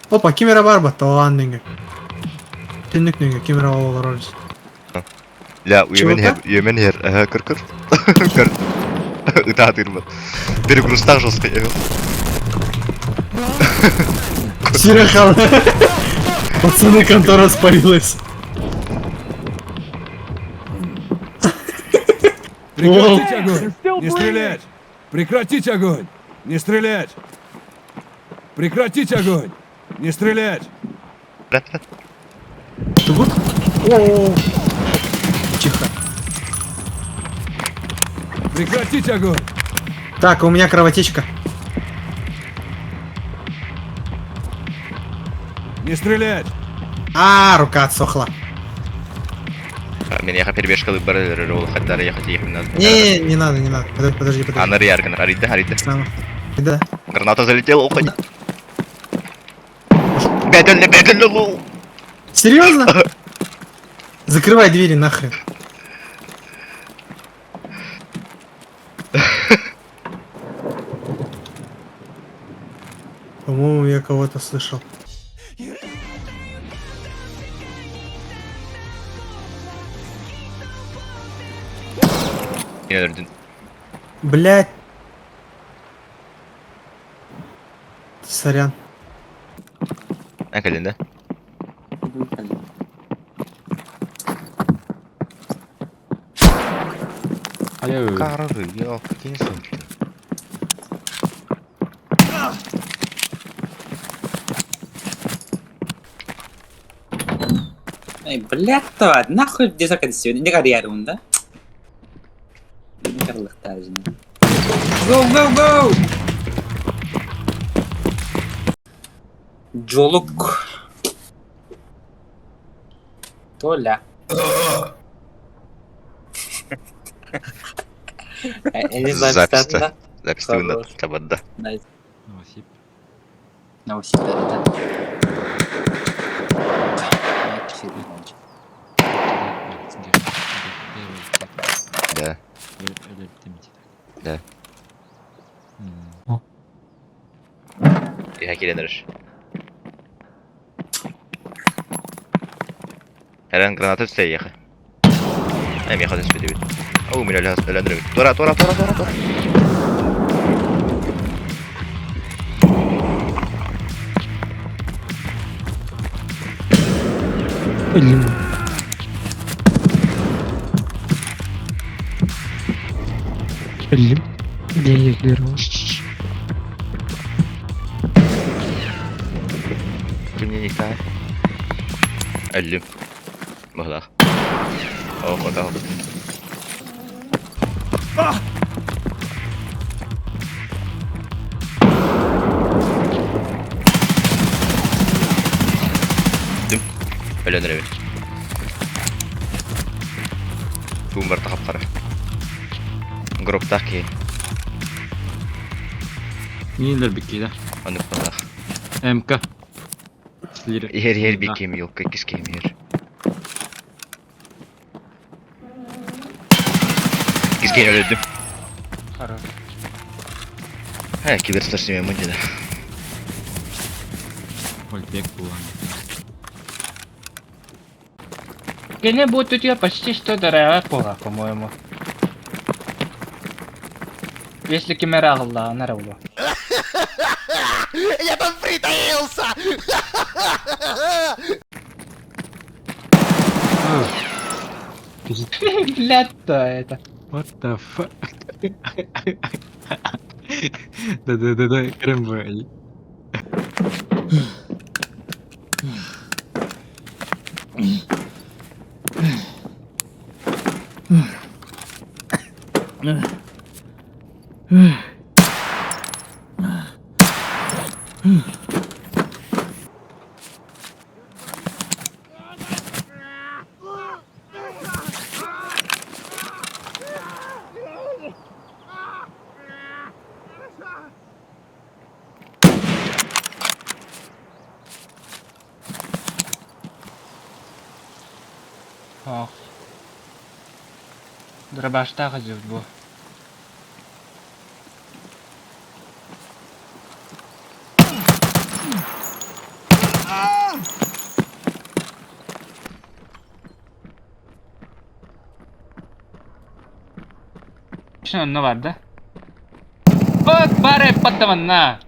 Опа, камера бар ба, тоған денге. Теннік денге, камера олар орыз. لا Чего يمن هير كر كر كر это тырмат перегрузтах жестко Серега, пацаны, контора спалилась. Прекратить огонь! Не стрелять! Прекратить огонь! Не стрелять! Прекратить огонь! Не стрелять! Тут? О, тихо. Прекратить огонь! Так, у меня кровотечка. Не стрелять! Рука отсохла. من ياخد перебежка выбор ролл хотя я хотел именно Не, не надо. Подожди. انا ريارجن اريد Сама. Да. граната залетела уходи медленно лол Серьезно? Закрывай двери нахрен. По-моему, я кого-то слышал. Блять. Сорян. اكل ده Карры, ёп, какие сумки. Ey, блядь-то, нахуй дезакадисию, не горят он, да? Не горлых даже. Go! Джолук. Толя. Не знаю, Запись-то. Запись-то вынат, кабадда. Найс. Новосиб. Новосиб, да. Да, да. Я киленериш. Herran granatı üsteye yakı. Hem yakı üsteye bir. Au milal has ölendirelim. Tora. Ölüm. Değerleri var. Bunyi nikah. Ölüm. Mahlah. Oh, o da. Düm. Ölendirelim. Boomer takap kara. Gruptaki. Нилер бикида. Anık mahlah. МК. Слир. Yer bir kemi yok. Kekis kemi yer. Kis kemi öldüm. He, kiber старшими мудина. Вольбек булан. Гене будет у тебя почти что дорогая пора, по-моему. Если камера на равно. Я там притаился! Блядь-то это. What the fuck? Да, Крембель. Ох. Дробаш-то ходил бы. Şunu vardı. Bak bari patlaman na.